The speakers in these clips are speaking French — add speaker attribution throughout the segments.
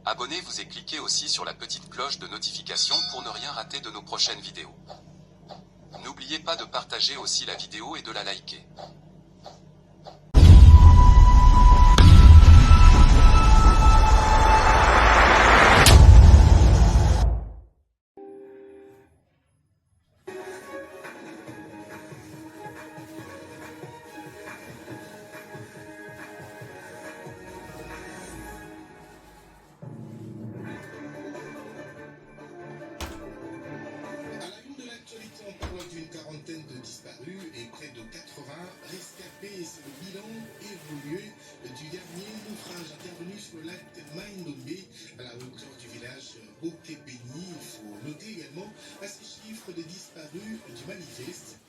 Speaker 1: Abonnez-vous et cliquez aussi sur la petite cloche de notification pour ne rien rater de nos prochaines vidéos. N'oubliez pas de partager aussi la vidéo et de la liker.
Speaker 2: D'une quarantaine de disparus et près de 80 rescapés. C'est le bilan évolué du dernier naufrage intervenu sur le lac Mai-Ndombe à la hauteur du village Bokebeni. Il faut noter également à ces chiffres de disparus du manifeste.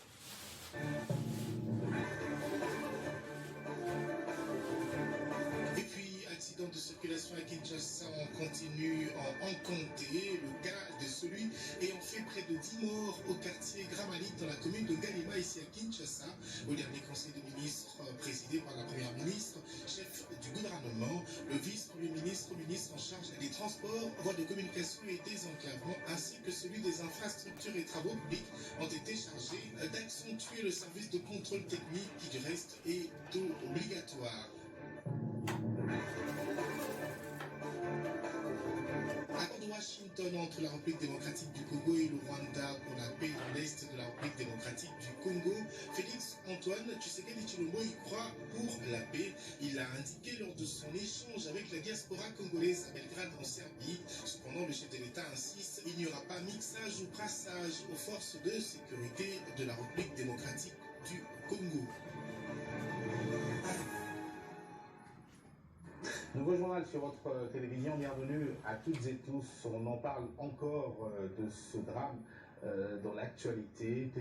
Speaker 2: Et puis, accident de circulation à Kinshasa, on continue en compter le cas de celui ayant fait près de 10 morts au quartier Gramalit dans la commune de Galima, ici à Kinshasa, au dernier conseil de ministres présidé par la première ministre, chef du gouvernement, le vice-premier ministre, ministre en charge des transports, voies de communication et désenclavement, ainsi que celui des infrastructures et travaux publics ont été chargés d'accentuer le service de contrôle technique qui du reste est obligatoire. Washington, entre la République démocratique du Congo et le Rwanda pour la paix dans l'est de la République démocratique du Congo, Félix Antoine Tshisekedi Tshilombo y croit pour la paix. Il l'a indiqué lors de son échange avec la diaspora congolaise à Belgrade en Serbie. Cependant, le chef de l'État insiste, il n'y aura pas mixage ou brassage aux forces de sécurité de la République démocratique du Congo.
Speaker 3: Nouveau journal sur votre télévision, bienvenue à toutes et tous. On en parle encore de ce drame dans l'actualité.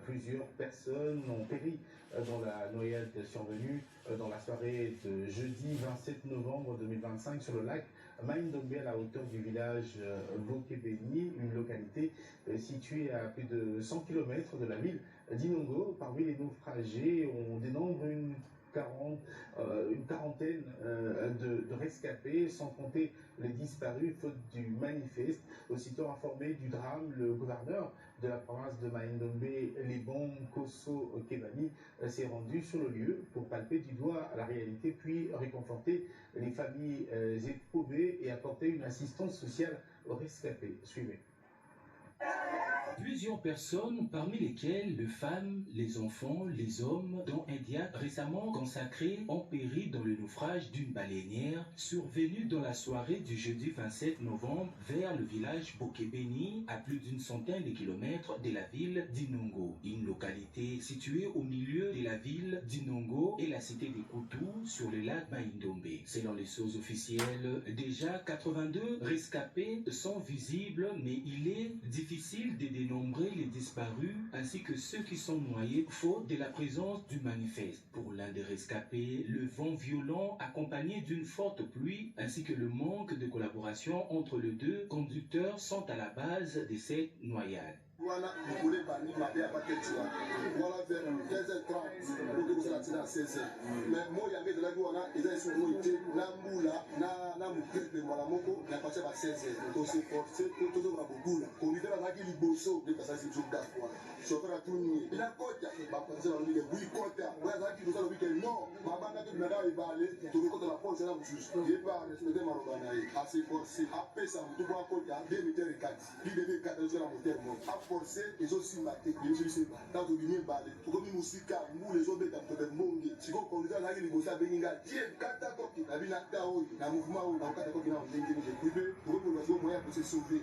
Speaker 3: Plusieurs personnes ont péri dans la noyade survenue dans la soirée de jeudi 27 novembre 2025 sur le lac Mai-Ndombe à la hauteur du village Bokebeni, une localité située à plus de 100 km de la ville d'Inongo. Parmi les naufragés, on dénombre une quarantaine de rescapés, sans compter les disparus faute du manifeste. Aussitôt informé du drame, le gouverneur de la province de Mai-Ndombe, Lebon Koso Kebani, s'est rendu sur le lieu pour palper du doigt la réalité, puis réconforter les familles éprouvées et apporter une assistance sociale aux rescapés. Suivez.
Speaker 4: Plusieurs personnes, parmi lesquelles les femmes, les enfants, les hommes, dont un diacre récemment consacré, ont péri dans le naufrage d'une baleinière survenue dans la soirée du jeudi 27 novembre vers le village Bokebeni, à plus d'une centaine de kilomètres de la ville d'Inongo, une localité située au milieu de la ville d'Inongo et la cité de Koutou sur le lac Mai-Ndombe. Selon les sources officielles, déjà 82 rescapés sont visibles, mais il est difficile de dénombrer les disparus ainsi que ceux qui sont noyés faute de la présence du manifeste. Pour l'un des rescapés, le vent violent accompagné d'une forte pluie ainsi que le manque de collaboration entre les deux conducteurs sont à la base de cette noyade.
Speaker 5: Voilà, vous voulez bani mabe à Baketua. Voilà vers 15h30, pour que vous soyez à 16h. Mais moi, il y avait de la guana, ils ont son été, Namboula, na mouké de Malamoko, n'a passé à 16h. Donc c'est forcé, tout le monde a beaucoup. Quand il a dit le bosso, il passe à 6 jours d'affaires. Chauffeur a tout nié. Il a côté, il va passer dans le milieu, oui, côté. Voilà, qui nous a dit que non, ma bande de Mera est balé, tout le côté de la poche, c'est la juste. Il va aller sur le thème Marobanaï, assez forcé. Après ça, tout le monde a côté, 2 mètres et 4. Il devait 4 sur la moteur. Forcé les autres si maté les autres si dans le milieu balé pour que nous musica nous les autres dans le monde si vous conduisez là les bossa beninga tiens kata koki na bina taoui na mouvement ou na kata koki na ndenge de privé pour que nous moyen pour se sauver.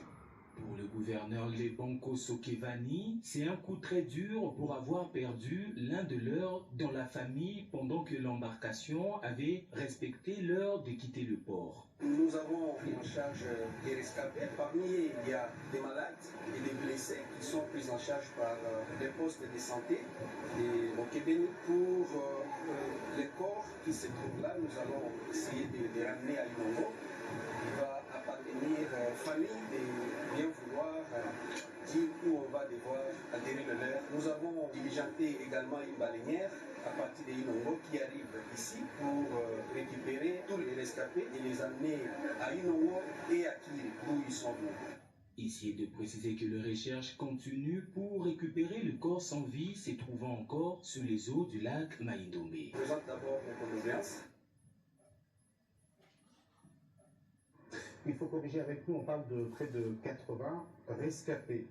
Speaker 4: Pour le gouverneur Lebon Koso Kebani, c'est un coup très dur pour avoir perdu l'un de leurs dans la famille pendant que l'embarcation avait respecté l'heure de quitter le port.
Speaker 6: Nous avons pris en charge des rescapés. Parmi eux, il y a des malades et des blessés qui sont pris en charge par les postes de santé au Québec. Pour les corps qui se trouvent là, nous allons essayer de les ramener à Inongo. Il va appartenir aux familles de bien vouloir dire où on va devoir adhérer le leur. Nous avons diligenté également une baleinière à partir de Inongo qui arrive ici pour récupérer tous les rescapés et les amener à Inongo et à Kiri, d'où ils sont venus.
Speaker 4: Ici est de préciser que les recherches continuent pour récupérer le corps sans vie se trouvant encore sur les eaux du lac Mai-Ndombe.
Speaker 6: Je présente d'abord mes condoléances.
Speaker 3: Il faut corriger avec nous, on parle de près de 80 rescapés.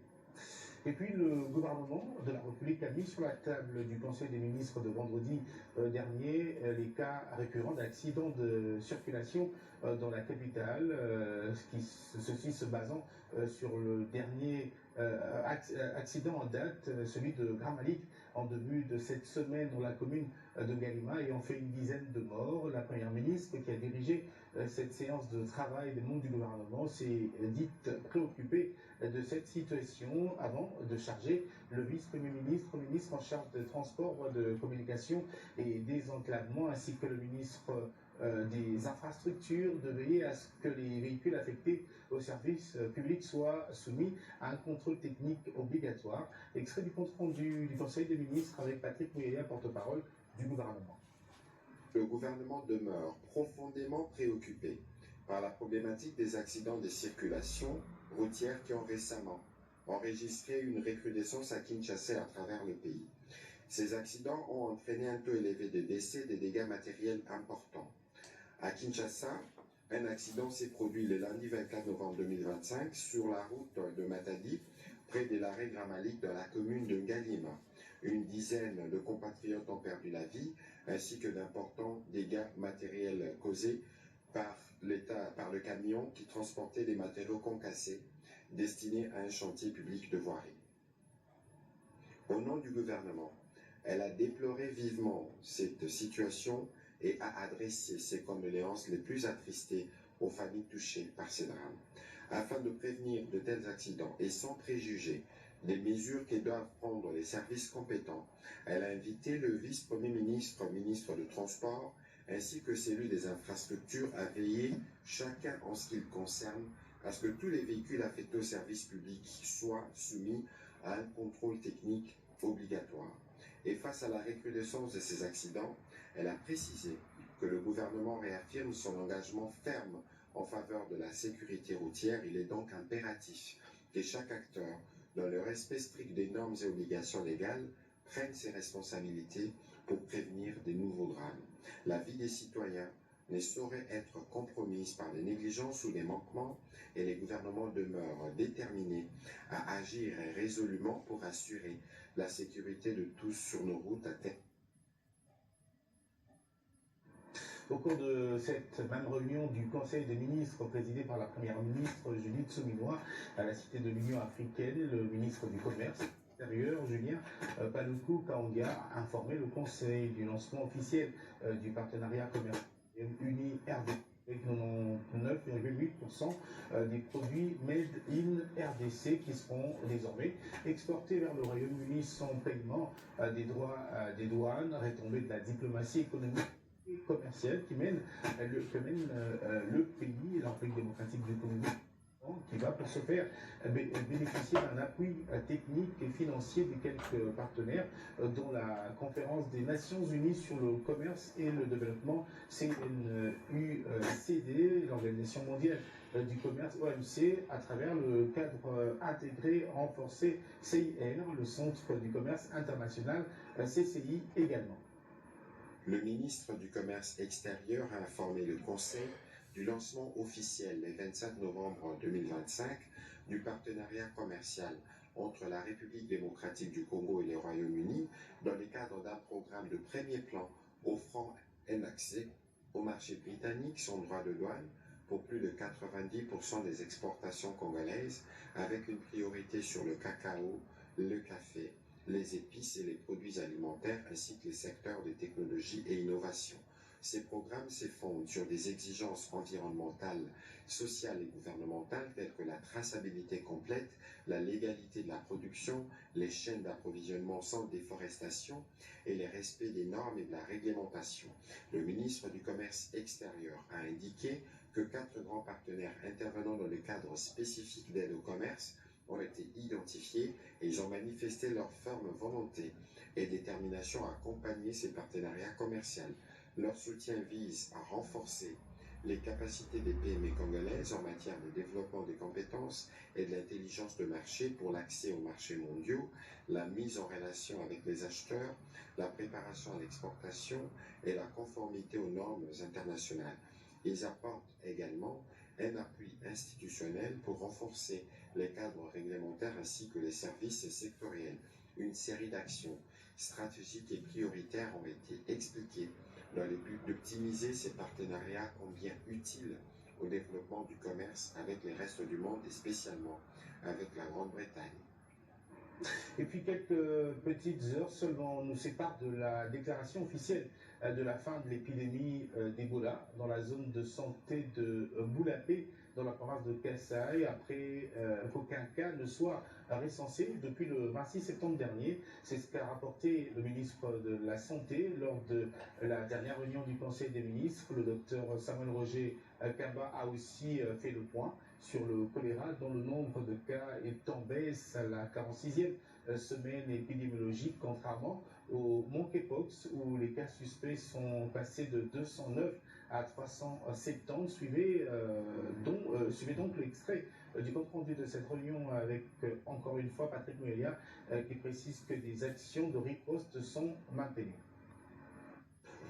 Speaker 3: Et puis le gouvernement de la République a mis sur la table du Conseil des ministres de vendredi dernier les cas récurrents d'accidents de circulation dans la capitale, ceci se basant sur le dernier accident en date, celui de Gramalik, en début de cette semaine dans la commune de Galima, ayant fait une dizaine de morts. La première ministre qui a dirigé cette séance de travail des membres du gouvernement s'est dite préoccupée de cette situation avant de charger le vice-premier ministre, ministre en charge des transports, de communication et des enclavements, ainsi que le ministre des infrastructures, de veiller à ce que les véhicules affectés au service public soient soumis à un contrôle technique obligatoire. Extrait du compte rendu du Conseil des ministres avec Patrick Mouyaya, porte-parole du gouvernement.
Speaker 7: Le gouvernement demeure profondément préoccupé par la problématique des accidents de circulation routière qui ont récemment enregistré une recrudescence à Kinshasa et à travers le pays. Ces accidents ont entraîné un taux élevé de décès et des dégâts matériels importants. À Kinshasa, un accident s'est produit le lundi 24 novembre 2025 sur la route de Matadi, près de l'arrêt Gramalik dans la commune de Galima. Une dizaine de compatriotes ont perdu la vie, ainsi que d'importants dégâts matériels causés par le camion qui transportait des matériaux concassés destinés à un chantier public de voirie. Au nom du gouvernement, elle a déploré vivement cette situation et a adressé ses condoléances les plus attristées aux familles touchées par ces drames. Afin de prévenir de tels accidents et sans préjuger des mesures que doivent prendre les services compétents, elle a invité le vice-premier ministre, ministre de Transport, ainsi que celui des infrastructures à veiller, chacun en ce qui le concerne, à ce que tous les véhicules affectés au service public soient soumis à un contrôle technique obligatoire. Et face à la recrudescence de ces accidents, elle a précisé que le gouvernement réaffirme son engagement ferme en faveur de la sécurité routière. Il est donc impératif que chaque acteur, dans le respect strict des normes et obligations légales, prenne ses responsabilités pour prévenir des nouveaux drames. La vie des citoyens ne saurait être compromise par des négligences ou des manquements, et les gouvernements demeurent déterminés à agir résolument pour assurer la sécurité de tous sur nos routes à terre.
Speaker 3: Au cours de cette même réunion du Conseil des ministres présidée par la première ministre Judith Suminwa à la Cité de l'Union africaine, le ministre du Commerce extérieur, Julien Paluku Kaonga, a informé le Conseil du lancement officiel du partenariat commercial Uni-RDC avec 99,8% des produits Made in RDC qui seront désormais exportés vers le Royaume-Uni sans paiement des droits des douanes, retombées de la diplomatie économique et commerciale qui mène le pays, la République démocratique du Congo, qui va pour ce faire bénéficier d'un appui technique et financier de quelques partenaires, dont la conférence des Nations Unies sur le commerce et le développement, CNUCD, l'Organisation mondiale du commerce, OMC, à travers le cadre intégré renforcé CIR, le Centre du commerce international, CCI également.
Speaker 7: Le ministre du Commerce extérieur a informé le Conseil du lancement officiel le 25 novembre 2025 du partenariat commercial entre la République démocratique du Congo et le Royaume-Uni dans le cadre d'un programme de premier plan offrant un accès au marché britannique sans droit de douane pour plus de 90% des exportations congolaises, avec une priorité sur le cacao, le café, les épices et les produits alimentaires, ainsi que les secteurs de technologie et innovation. Ces programmes se fondent sur des exigences environnementales, sociales et gouvernementales telles que la traçabilité complète, la légalité de la production, les chaînes d'approvisionnement sans déforestation et le respect des normes et de la réglementation. Le ministre du Commerce extérieur a indiqué que 4 grands partenaires intervenant dans le cadre spécifique d'aide au commerce ont été identifiés et ils ont manifesté leur ferme volonté et détermination à accompagner ces partenariats commerciaux. Leur soutien vise à renforcer les capacités des PME congolaises en matière de développement des compétences et de l'intelligence de marché pour l'accès aux marchés mondiaux, la mise en relation avec les acheteurs, la préparation à l'exportation et la conformité aux normes internationales. Ils apportent également un appui institutionnel pour renforcer les cadres réglementaires ainsi que les services sectoriels. Une série d'actions stratégiques et prioritaires ont été expliquées dans le but d'optimiser ces partenariats combien utiles au développement du commerce avec les restes du monde et spécialement avec la Grande-Bretagne.
Speaker 3: Et puis quelques petites heures seulement nous séparent de la déclaration officielle de la fin de l'épidémie d'Ebola dans la zone de santé de Boulapé dans la province de Kasaï après qu'aucun cas ne soit recensé depuis le 26 septembre dernier. C'est ce qu'a rapporté le ministre de la Santé lors de la dernière réunion du Conseil des ministres. Le docteur Samuel Roger Kaba a aussi fait le point sur le choléra dont le nombre de cas est en baisse à la 46e semaine épidémiologique, contrairement au monkeypox où les cas suspects sont passés de 209 à 370. Suivez donc l'extrait du compte rendu de cette réunion avec encore une fois Patrick Muelia qui précise que des actions de riposte sont maintenues.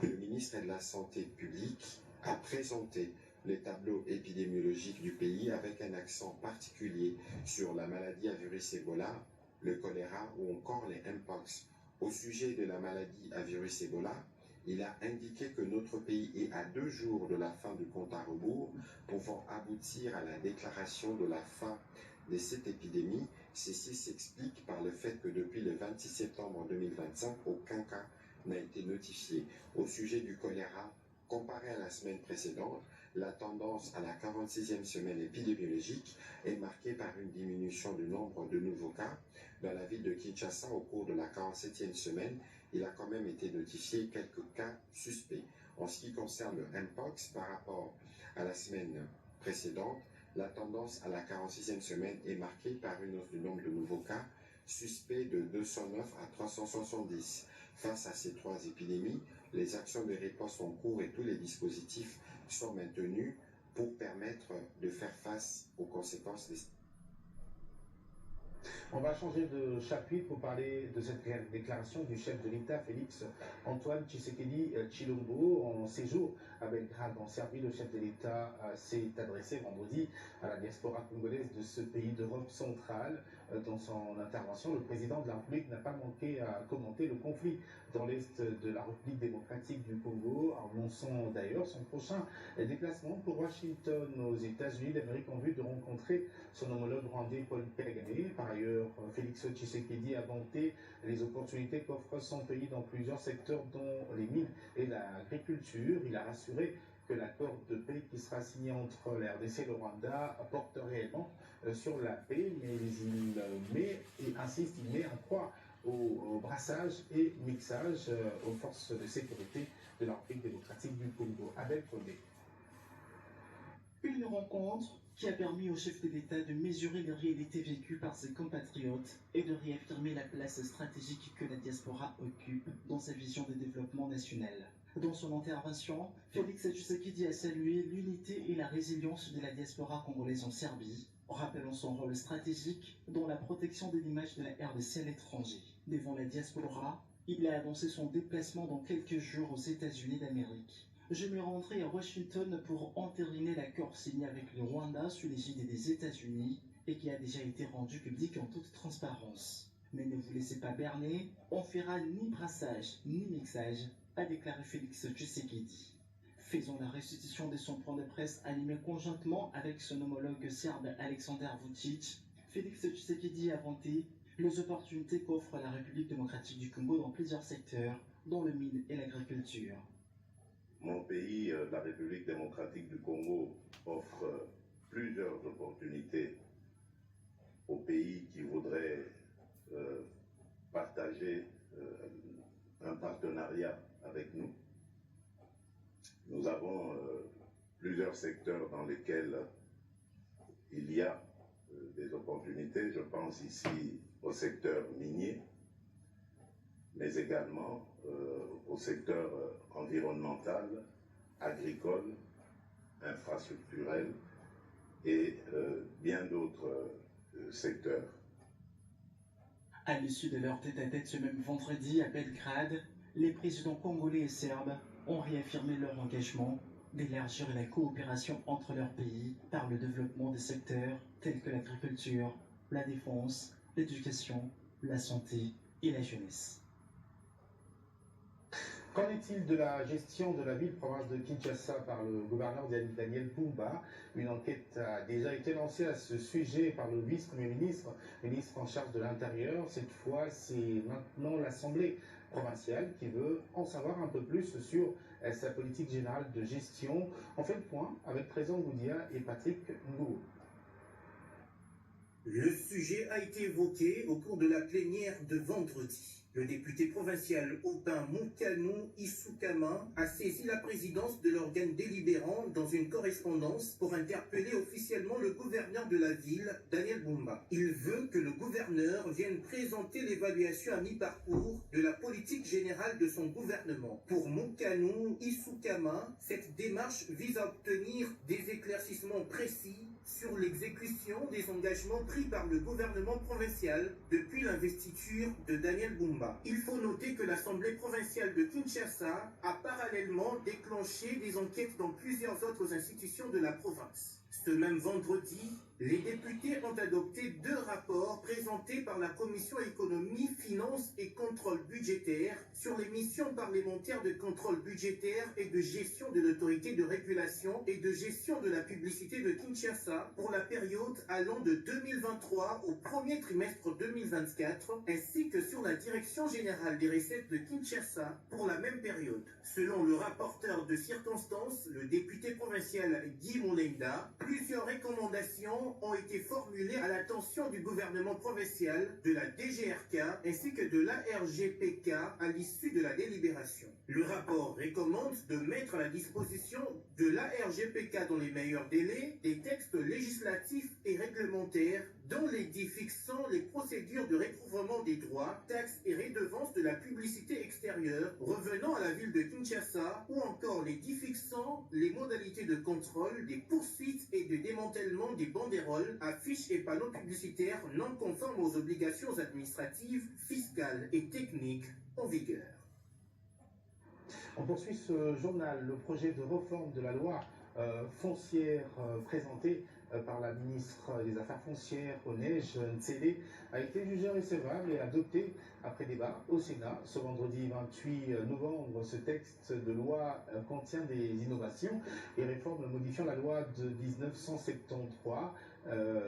Speaker 7: Le ministre de la Santé publique a présenté les tableaux épidémiologiques du pays avec un accent particulier sur la maladie à virus Ebola, le choléra ou encore les Mpox. Au sujet de la maladie à virus Ebola, il a indiqué que notre pays est à 2 jours de la fin du compte à rebours, pouvant aboutir à la déclaration de la fin de cette épidémie. Ceci s'explique par le fait que depuis le 26 septembre 2025, aucun cas n'a été notifié. Au sujet du choléra, comparé à la semaine précédente, la tendance à la 46e semaine épidémiologique est marquée par une diminution du nombre de nouveaux cas. Dans la ville de Kinshasa, au cours de la 47e semaine, il a quand même été notifié quelques cas suspects. En ce qui concerne le Mpox, par rapport à la semaine précédente, la tendance à la 46e semaine est marquée par une hausse du nombre de nouveaux cas suspects de 209 à 370. Face à ces 3 épidémies, les actions de riposte en cours et tous les dispositifs sont maintenus pour permettre de faire face aux conséquences des...
Speaker 3: On va changer de chapitre pour parler de cette déclaration du chef de l'État, Félix Antoine Tshisekedi Tshilombo, en séjour à Belgrade, en Serbie. Le chef de l'État s'est adressé vendredi à la diaspora congolaise de ce pays d'Europe centrale. Dans son intervention, le président de la République n'a pas manqué à commenter le conflit dans l'est de la République démocratique du Congo, annonçant d'ailleurs son prochain déplacement pour Washington aux États-Unis d'Amérique en vue de rencontrer son homologue rwandais Paul Kagame. Par ailleurs, Félix Tshisekedi a vanté les opportunités qu'offre son pays dans plusieurs secteurs dont les mines et l'agriculture. Il a rassuré que l'accord de paix qui sera signé entre la RDC et le Rwanda porte réellement sur la paix, mais il insiste, il met un croix au brassage et mixage aux forces de sécurité de la République démocratique du Congo. Abel Condé.
Speaker 8: Une rencontre qui a permis au chef de l'État de mesurer les réalités vécues par ses compatriotes et de réaffirmer la place stratégique que la diaspora occupe dans sa vision de développement national. Dans son intervention, Félix Tshisekedi a salué l'unité et la résilience de la diaspora congolaise en Serbie, rappelant son rôle stratégique dans la protection de l'image de la RDC à l'étranger. Devant la diaspora, il a annoncé son déplacement dans quelques jours aux États-Unis d'Amérique. Je me rendrai à Washington pour entériner l'accord signé avec le Rwanda sous l'égide des États-Unis et qui a déjà été rendu public en toute transparence. Mais ne vous laissez pas berner, on fera ni brassage ni mixage, a déclaré Félix Tshisekedi. Faisant la restitution de son point de presse animé conjointement avec son homologue serbe Alexander Vučić, Félix Tshisekedi a vanté les opportunités qu'offre la République démocratique du Congo dans plusieurs secteurs, dont le mine et l'agriculture.
Speaker 9: Mon pays, la République démocratique du Congo, offre plusieurs opportunités aux pays qui voudraient partager un partenariat avec nous. Nous avons plusieurs secteurs dans lesquels il y a des opportunités. Je pense ici au secteur minier, mais également au secteur environnemental, agricole, infrastructurel et bien d'autres secteurs.
Speaker 8: À l'issue de leur tête-à-tête ce même vendredi à Belgrade, les présidents congolais et serbes ont réaffirmé leur engagement d'élargir la coopération entre leurs pays par le développement des secteurs tels que l'agriculture, la défense, l'éducation, la santé et la jeunesse.
Speaker 3: Qu'en est-il de la gestion de la ville-province de Kinshasa par le gouverneur Daniel Bumba? Une enquête a déjà été lancée à ce sujet par le vice-premier ministre, ministre en charge de l'Intérieur. Cette fois, c'est maintenant l'Assemblée provinciale qui veut en savoir un peu plus sur sa politique générale de gestion. On fait le point avec Présent Goudia et Patrick Ngou.
Speaker 10: Le sujet a été évoqué au cours de la plénière de vendredi. Le député provincial Aubin Moukanou Issoukama a saisi la présidence de l'organe délibérant dans une correspondance pour interpeller officiellement le gouverneur de la ville, Daniel Bumba. Il veut que le gouverneur vienne présenter l'évaluation à mi-parcours de la politique générale de son gouvernement. Pour Moukanou Issoukama, cette démarche vise à obtenir des éclaircissements précis sur l'exécution des engagements pris par le gouvernement provincial depuis l'investiture de Daniel Bumba. Il faut noter que l'Assemblée provinciale de Kinshasa a parallèlement déclenché des enquêtes dans plusieurs autres institutions de la province. Ce même vendredi, les députés ont adopté 2 rapports présentés par la Commission économie, finances et contrôle budgétaire sur les missions parlementaires de contrôle budgétaire et de gestion de l'autorité de régulation et de gestion de la publicité de Kinshasa pour la période allant de 2023 au premier trimestre 2024, ainsi que sur la direction générale des recettes de Kinshasa pour la même période. Selon le rapporteur de circonstance, le député provincial Guy Moulenda, plusieurs recommandations ont été formulées à l'attention du gouvernement provincial, de la DGRK ainsi que de l'ARGPK à l'issue de la délibération. Le rapport recommande de mettre à la disposition de l'ARGPK dans les meilleurs délais des textes législatifs et réglementaires dont les dits fixant les procédures de recouvrement des droits, taxes et redevances de la publicité extérieure revenant à la ville de Kinshasa ou encore les dits fixant les modalités de contrôle, des poursuites et de démantèlement des banderoles, affiches et panneaux publicitaires non conformes aux obligations administratives, fiscales et techniques en vigueur.
Speaker 3: On poursuit ce journal. Le projet de réforme de la loi foncière présenté par la ministre des Affaires foncières Onej Ntsele a été jugé recevable et adopté après débat au Sénat. Ce vendredi 28 novembre, ce texte de loi contient des innovations et réformes modifiant la loi de 1973.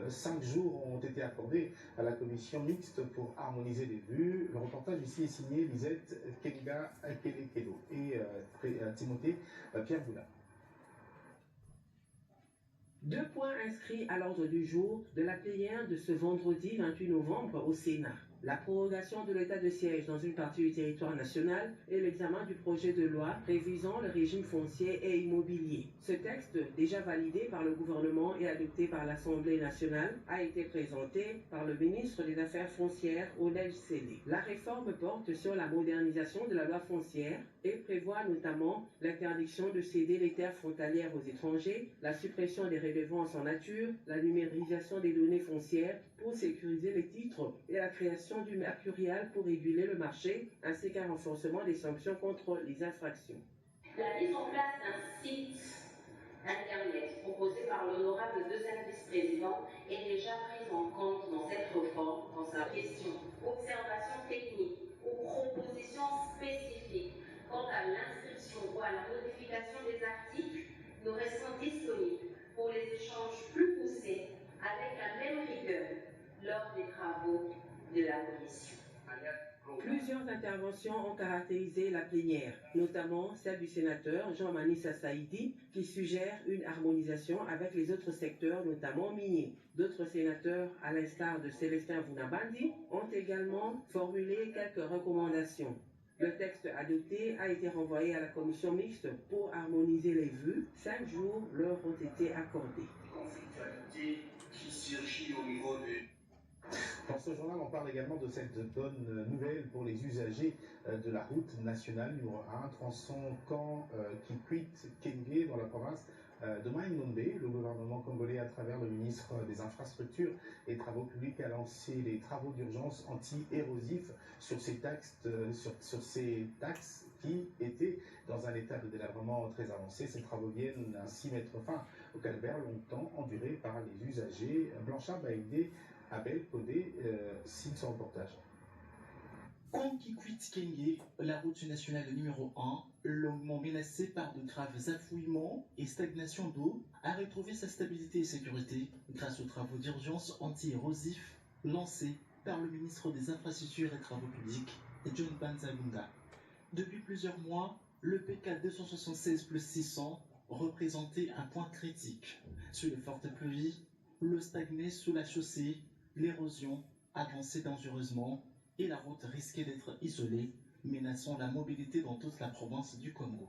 Speaker 3: 5 jours ont été accordés à la commission mixte pour harmoniser les vues. Le reportage ici est signé Lisette Kenga Kelekelo et Timothée Pierre Boula.
Speaker 11: 2 points inscrits à l'ordre du jour de la plénière de ce vendredi 28 novembre au Sénat. La prorogation de l'état de siège dans une partie du territoire national et l'examen du projet de loi révisant le régime foncier et immobilier. Ce texte, déjà validé par le gouvernement et adopté par l'Assemblée nationale, a été présenté par le ministre des Affaires foncières, Onej Ntsele. La réforme porte sur la modernisation de la loi foncière et prévoit notamment l'interdiction de céder les terres frontalières aux étrangers, la suppression des redevances en nature, la numérisation des données foncières pour sécuriser les titres et la création du mercurial pour réguler le marché, ainsi qu'un renforcement des sanctions contre les infractions.
Speaker 12: La mise en place d'un site internet proposé par l'honorable 2e vice-président est déjà prise en compte dans cette réforme, dans sa question observation technique ou propositions spécifiques quant à l'inscription ou à la modification des articles. Nous restons disponibles pour les échanges plus poussés avec la même rigueur lors des travaux de la commission.
Speaker 11: Plusieurs interventions ont caractérisé la plénière, notamment celle du sénateur Jean-Manissa Saïdi, qui suggère une harmonisation avec les autres secteurs, notamment miniers. D'autres sénateurs, à l'instar de Célestin Vunabandi, ont également formulé quelques recommandations. Le texte adopté a été renvoyé à la commission mixte pour harmoniser les vues. 5 jours leur ont été accordés.
Speaker 13: Conflictualité qui surgit au niveau
Speaker 3: ce journal, on parle également de cette bonne nouvelle pour les usagers de la route nationale numéro 1, tronçon Kikwit-Kenge dans la province de Mai-Ndombe. Le gouvernement congolais, à travers le ministre des Infrastructures et Travaux publics, a lancé les travaux d'urgence anti-érosifs sur ces taxes qui étaient dans un état de délabrement très avancé. Ces travaux viennent ainsi mettre fin au calvaire longtemps enduré par les usagers. Blanchard Baïdé, Abel Kodé, signe son reportage.
Speaker 8: Kikwit-Kenge, la route nationale numéro 1, longuement menacée par de graves affouillements et stagnation d'eau, a retrouvé sa stabilité et sécurité grâce aux travaux d'urgence anti-érosifs lancés par le ministre des Infrastructures et Travaux publics, John Banzabunga. Depuis plusieurs mois, le PK 276+600 représentait un point critique. Sous les fortes pluies, l'eau stagnait sous la chaussée, l'érosion avançait dangereusement et la route risquait d'être isolée, menaçant la mobilité dans toute la province du Congo.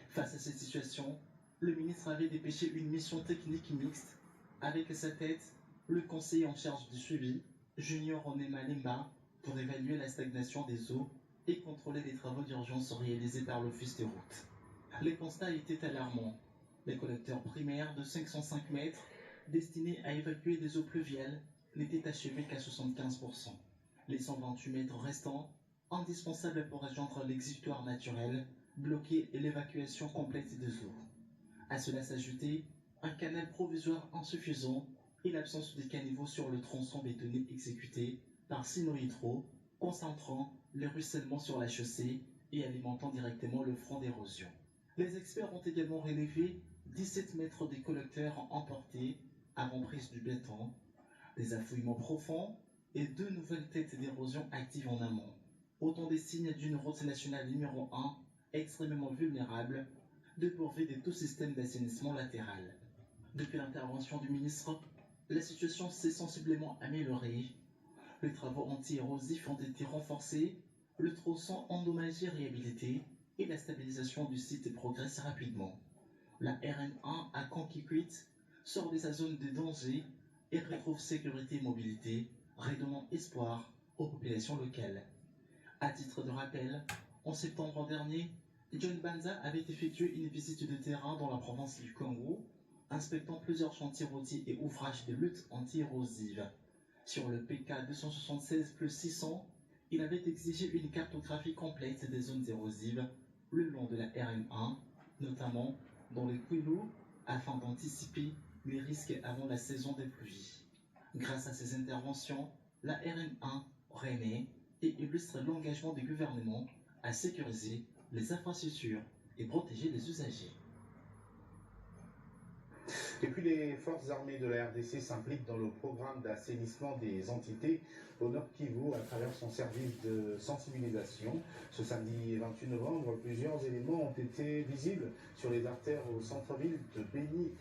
Speaker 8: Face à cette situation, le ministre avait dépêché une mission technique mixte, avec à sa tête le conseiller en charge du suivi, Junior Onema Lemba, pour évaluer la stagnation des eaux et contrôler les travaux d'urgence réalisés par l'Office des routes. Les constats étaient alarmants. Les collecteurs primaires de 505 mètres, destinés à évacuer des eaux pluviales, n'étaient achevés qu'à 75%. Les 128 mètres restants, indispensables pour rejoindre l'exutoire naturel, bloquaient l'évacuation complète des eaux. À cela s'ajoutait un canal provisoire insuffisant et l'absence de caniveaux sur le tronçon bétonné exécuté par Sino Hydro, concentrant le ruissellement sur la chaussée et alimentant directement le front d'érosion. Les experts ont également relevé 17 mètres des collecteurs emportés avant prise du béton, des affouillements profonds et 2 nouvelles têtes d'érosion actives en amont. Autant des signes d'une route nationale numéro 1 extrêmement vulnérable, dépourvue de tout système d'assainissement latéral. Depuis l'intervention du ministre, la situation s'est sensiblement améliorée. Les travaux anti-érosifs ont été renforcés, le tronçon endommagé réhabilité et la stabilisation du site progresse rapidement. La RN1 à Kikwit sort de sa zone de danger et retrouve sécurité et mobilité, redonnant espoir aux populations locales. À titre de rappel, en septembre dernier, John Banza avait effectué une visite de terrain dans la province du Congo, inspectant plusieurs chantiers routiers et ouvrages de lutte anti-érosive. Sur le PK 276+600, il avait exigé une cartographie complète des zones érosives le long de la RN1, notamment dans les Kwilu, afin d'anticiper les risques avant la saison des pluies. Grâce à ces interventions, la RN1 renaît et illustre l'engagement du gouvernement à sécuriser les infrastructures et protéger les usagers.
Speaker 3: Et puis les forces armées de la RDC s'impliquent dans le programme d'assainissement des entités au Nord Kivu à travers son service de sensibilisation. Ce samedi 28 novembre, plusieurs éléments ont été visibles sur les artères au centre-ville de Béni,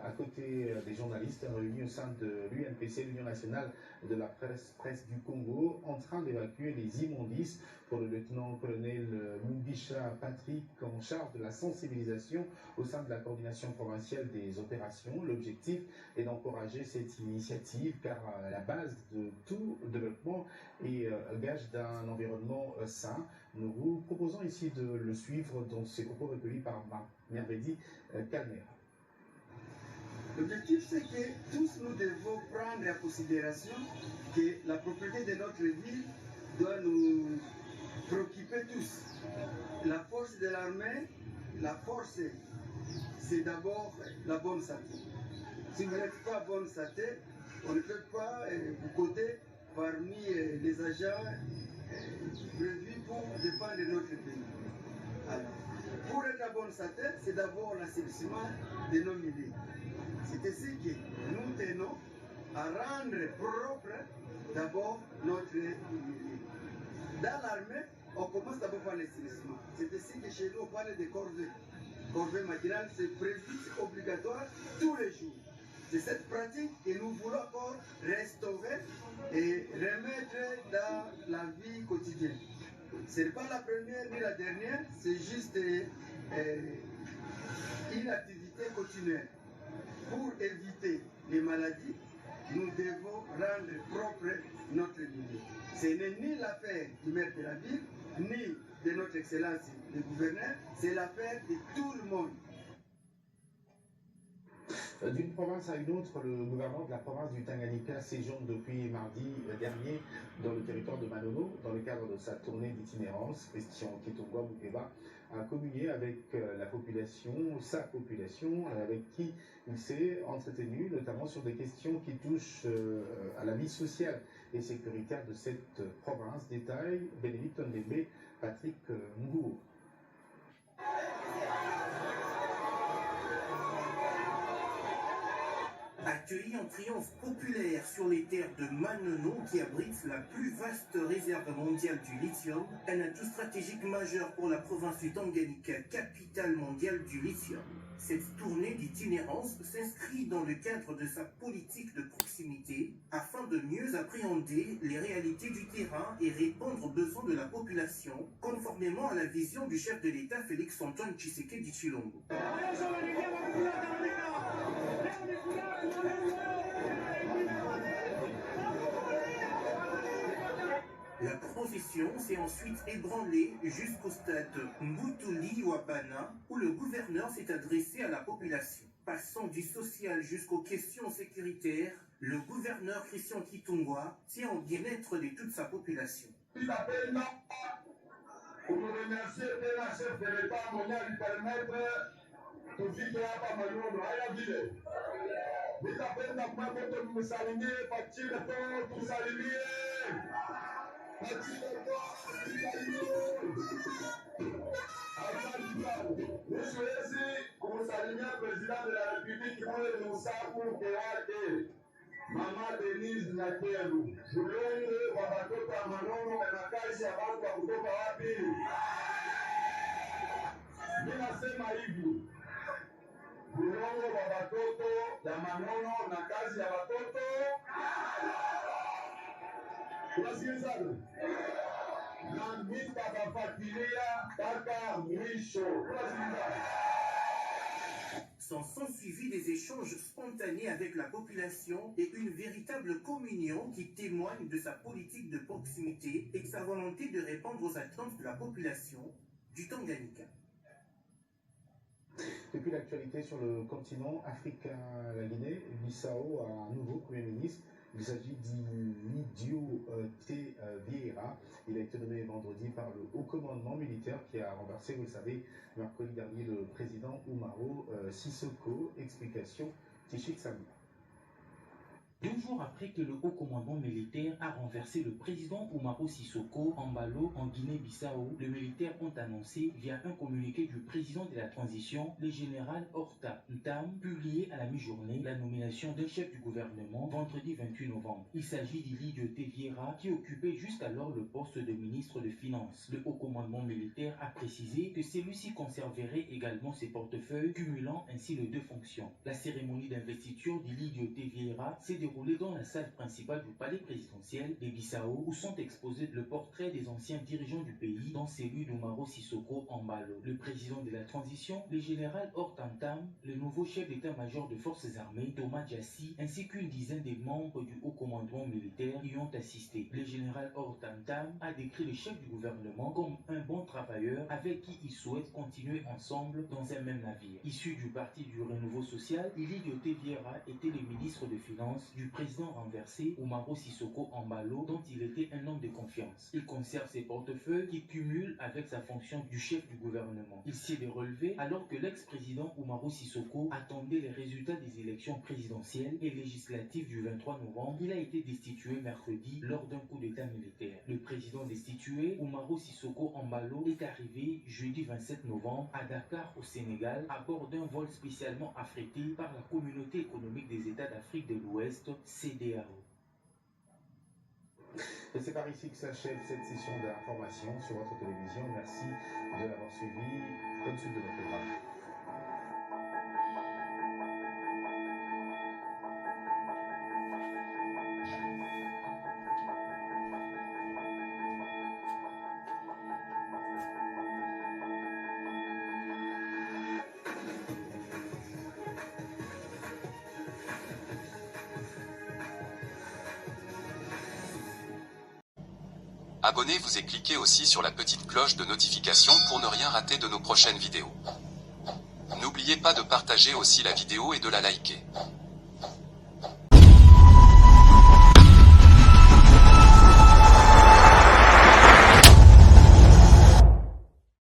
Speaker 3: à côté des journalistes réunis au sein de l'UNPC, l'Union nationale de la presse du Congo, en train d'évacuer les immondices. Pour le lieutenant-colonel Mugisha Patrick, en charge de la sensibilisation au sein de la coordination provinciale des opérations, l'objectif est d'encourager cette initiative car la base de tout développement est gage d'un environnement sain. Nous vous proposons ici de le suivre dans ces propos recueillis par Mervedi Calmer.
Speaker 13: L'objectif, c'est que tous nous devons prendre en considération que la propriété de notre ville doit nous préoccuper tous. La force de l'armée, la force, c'est d'abord la bonne santé. Si vous n'êtes pas bonne santé, on ne peut pas vous coter parmi les agents prévus pour défendre notre pays. Alors, pour être à bonne santé, c'est d'abord l'assainissement de nos milieux. C'est ainsi que nous tenons à rendre propre d'abord notre milieu. Dans l'armée, on commence d'abord par l'assainissement. C'est ainsi que chez nous, on parle de corvée. Corvée matinale, c'est prévu, c'est obligatoire tous les jours. C'est cette pratique que nous voulons encore restaurer et remettre dans la vie quotidienne. Ce n'est pas la première ni la dernière, c'est juste une activité continuelle pour éviter les maladies nous devons rendre propre notre milieu. Ce n'est ni l'affaire du maire de la ville, ni de notre excellence le gouverneur, c'est l'affaire de tout le monde.
Speaker 3: D'une province à une autre, le gouvernement de la province du Tanganyika séjourne depuis mardi dernier dans le territoire de Manono. Dans le cadre de sa tournée d'itinérance, Christian Kitongwa Mukeba a communié avec la population, sa population, avec qui il s'est entretenu, notamment sur des questions qui touchent à la vie sociale et sécuritaire de cette province. Détail, Bénédicte Ndembe, Patrick Ngouo.
Speaker 10: Accueilli en triomphe populaire sur les terres de Manono qui abrite la plus vaste réserve mondiale du lithium, un atout stratégique majeur pour la province du Tanganyika, capitale mondiale du lithium. Cette tournée d'itinérance s'inscrit dans le cadre de sa politique de proximité afin de mieux appréhender les réalités du terrain et répondre aux besoins de la population, conformément à la vision du chef de l'État Félix-Antoine Tshisekedi Tshilombo. La procession s'est ensuite ébranlée jusqu'au stade Mbutuli-Wabana où le gouverneur s'est adressé à la population. Passant du social jusqu'aux questions sécuritaires, le gouverneur Christian Kitongwa tient au bien-être de toute sa population.
Speaker 5: Pour nous remercier de la chef de l'État mondial lui permettre de vivre à Manono, à la ville. Nous appelons à nous saluer, partir pour saluer. Nous souhaitons saluer le président de la République qui nous salue Mama Denise Nakelu. Bulongo wa watoto wa Manono na kazi ya watu wa kutoka wapi? Mimi nasema hivi. Bulongo wa watoto ya Manono na kazi ya watoto. Tunasikilizana. Na nitawafuatilia mpaka mwisho. Tunasikilizana.
Speaker 10: Sont suivis des échanges spontanés avec la population et une véritable communion qui témoigne de sa politique de proximité et de sa volonté de répondre aux attentes de la population du Tanganyika.
Speaker 3: Depuis l'actualité sur le continent africain, la Guinée-Bissau a un nouveau Premier ministre. Il s'agit d'Idio T. Vieira. Il a été nommé vendredi par le haut commandement militaire qui a renversé, vous le savez, mercredi dernier, le président Umaro Sissoko. Explication, Tichik Samia.
Speaker 4: 2 jours après que le haut commandement militaire a renversé le président Umaro Sissoko Embalo en Guinée-Bissau, les militaires ont annoncé via un communiqué du président de la transition, le général Horta Ntam, publié à la mi-journée, la nomination d'un chef du gouvernement vendredi 28 novembre. Il s'agit d'Idio T. Vieira qui occupait jusqu'alors le poste de ministre de Finances. Le haut commandement militaire a précisé que celui-ci conserverait également ses portefeuilles, cumulant ainsi les 2 fonctions. La cérémonie d'investiture d'Idio T. Vieira s'est déroulée dans la salle principale du palais présidentiel de Bissau où sont exposés le portrait des anciens dirigeants du pays, dont celui d'Umaro Sissoko Embalo. Le président de la transition, le général Horta Ntam, le nouveau chef d'état-major de forces armées, Thomas Djassi, ainsi qu'une dizaine de membres du haut commandement militaire y ont assisté. Le général Horta Ntam a décrit le chef du gouvernement comme un bon travailleur avec qui il souhaite continuer ensemble dans un même navire. Issu du parti du renouveau social, Idio T. Vieira était le ministre de Finances du président renversé Umaro Sissoko Embalo, dont il était un homme de confiance. Il conserve ses portefeuilles qui cumulent avec sa fonction du chef du gouvernement. Il s'y est relevé alors que l'ex-président Umaro Sissoko attendait les résultats des élections présidentielles et législatives du 23 novembre. Il a été destitué mercredi lors d'un coup d'état militaire. Le président destitué, Umaro Sissoko Embalo, est arrivé jeudi 27 novembre à Dakar au Sénégal à bord d'un vol spécialement affrété par la Communauté économique des États d'Afrique de l'Ouest, CEDEAO.
Speaker 3: Et c'est par ici que s'achève cette session d'information sur votre télévision. Merci de l'avoir suivi. Bonne suite de notre programme.
Speaker 1: Abonnez-vous et cliquez aussi sur la petite cloche de notification pour ne rien rater de nos prochaines vidéos. N'oubliez pas de partager aussi la vidéo et de la liker.